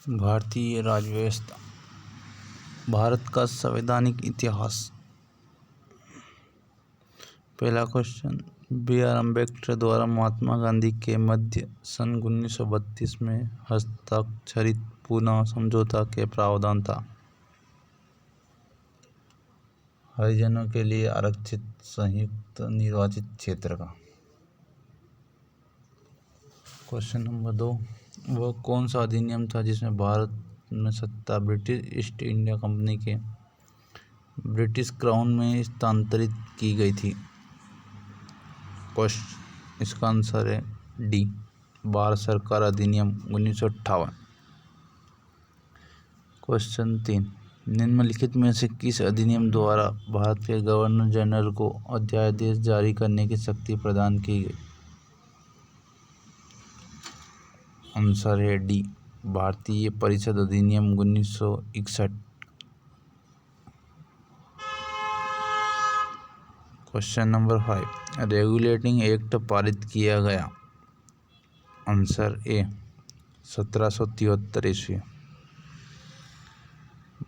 भारतीय राज्य व्यवस्था। भारत का संवैधानिक इतिहास। पहला क्वेश्चन, B.R. अम्बेडकर द्वारा महात्मा गांधी के मध्य सन 1932 में हस्ताक्षरित पुनः समझौता के प्रावधान था। हरिजनों के लिए आरक्षित संयुक्त निर्वाचित क्षेत्र का। क्वेश्चन नंबर 2, वह कौन सा अधिनियम था जिसमें भारत में सत्ता ब्रिटिश ईस्ट इंडिया कंपनी के ब्रिटिश क्राउन में स्थानांतरित की गई थी? इसका आंसर है डी, भारत सरकार अधिनियम 1958। क्वेश्चन 3, निम्नलिखित में से किस अधिनियम द्वारा भारत के गवर्नर जनरल को अध्यादेश जारी करने की शक्ति प्रदान की गई? आंसर है डी, भारतीय परिषद अधिनियम 1961। क्वेश्चन नंबर 5, रेगुलेटिंग एक्ट पारित किया गया? आंसर ए, 1773 ईस्वी।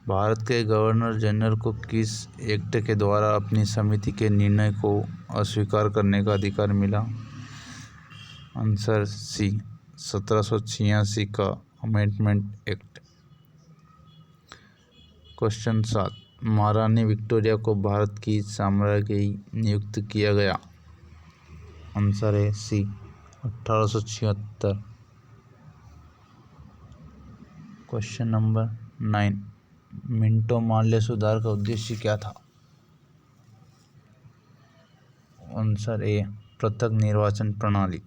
भारत के गवर्नर जनरल को किस एक्ट के द्वारा अपनी समिति के निर्णय को अस्वीकार करने का अधिकार मिला? आंसर सी, 1786 का अमेंडमेंट एक्ट। क्वेश्चन 7, महारानी विक्टोरिया को भारत की साम्राज्ञी नियुक्त किया गया? आंसर है सी, 1876। क्वेश्चन नंबर 9, मिंटो मार्ले सुधार का उद्देश्य क्या था? आंसर ए, पृथक निर्वाचन प्रणाली।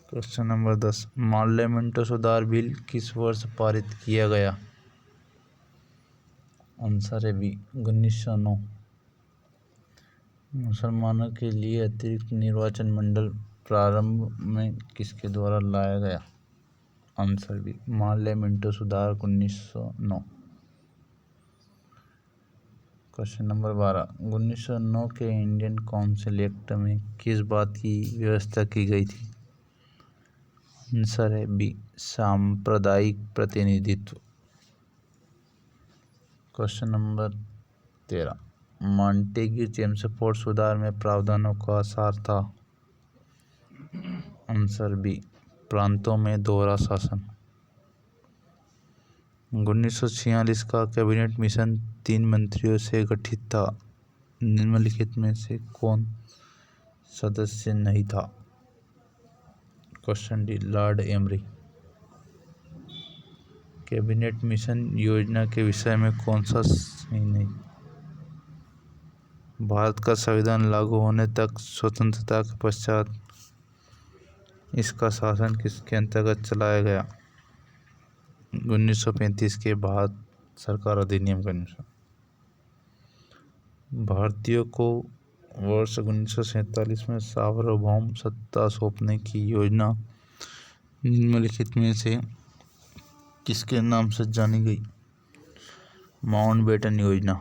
क्वेश्चन नंबर 10, मार्ले मिंटो सुधार बिल किस वर्ष पारित किया गया? आंसर है बी, 1909। मुसलमानों के लिए अतिरिक्त निर्वाचन मंडल प्रारंभ में किसके द्वारा लाया गया? आंसर बी, मार्ले मिंटो सुधार 1909। क्वेश्चन नंबर 12, 1909 के इंडियन काउंसिल एक्ट में किस बात की व्यवस्था की गई थी? आंसर है बी, सांप्रदायिक प्रतिनिधित्व। क्वेश्चन नंबर 13, मॉन्टेग्यू चेम्सफोर्ड सुधार में प्रावधानों का सार था? आंसर बी, प्रांतों में दोहरा शासन। 1946 का कैबिनेट मिशन 3 मंत्रियों से गठित था। निम्नलिखित में से कौन सदस्य नहीं था? Question D, Lord emery. Cabinet mission योजना के विषय में कौन सा सही नहीं? भारत का संविधान लागू होने तक स्वतंत्रता के पश्चात इसका शासन किसके अंतर्गत चलाया गया? 1935 के भारत सरकार अधिनियम के अनुसार। भारतीयों को वर्ष 1947 में सार्वभौम सत्ता सौंपने की योजना निम्नलिखित में से किसके नाम से जानी गई? माउंटबेटन योजना।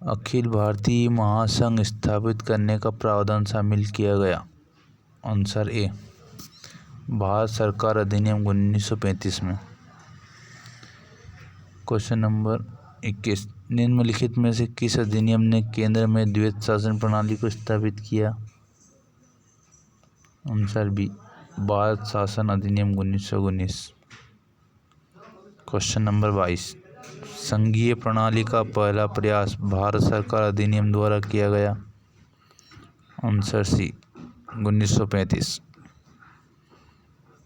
अखिल भारतीय महासंघ स्थापित करने का प्रावधान शामिल किया गया? आंसर ए, भारत सरकार अधिनियम 1935 में। क्वेश्चन नंबर 21, निम्नलिखित में से किस अधिनियम ने केंद्र में द्वैत शासन प्रणाली को स्थापित किया? आंसर बी, भारत शासन अधिनियम 1919। क्वेश्चन नंबर 22, संघीय प्रणाली का पहला प्रयास भारत सरकार अधिनियम द्वारा किया गया? Answer C, 1935।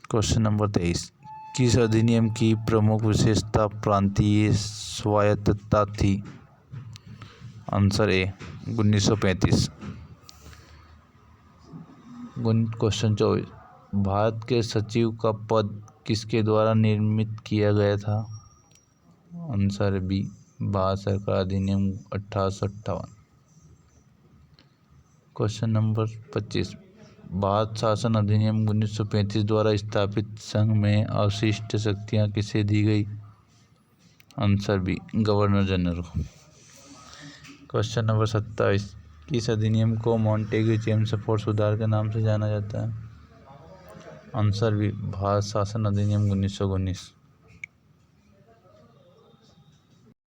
क्वेश्चन नंबर 23, किस अधिनियम की प्रमुख विशेषता प्रांतीय स्वायत्तता थी? Answer A, 1935। क्वेश्चन 24, भारत के सचिव का पद किसके द्वारा निर्मित किया गया था? आंसर बी, भारत सरकार अधिनियम 1858। क्वेश्चन नंबर 25, भारत शासन अधिनियम 1935 द्वारा स्थापित संघ में अवशिष्ट शक्तियां किसे दी गई? आंसर बी, गवर्नर जनरल को। क्वेश्चन नंबर 27, किस अधिनियम को मॉन्टेग्यू चेम्सफोर्ड सुधार के नाम से जाना जाता है? आंसर बी भारत शासन अधिनियम 1919।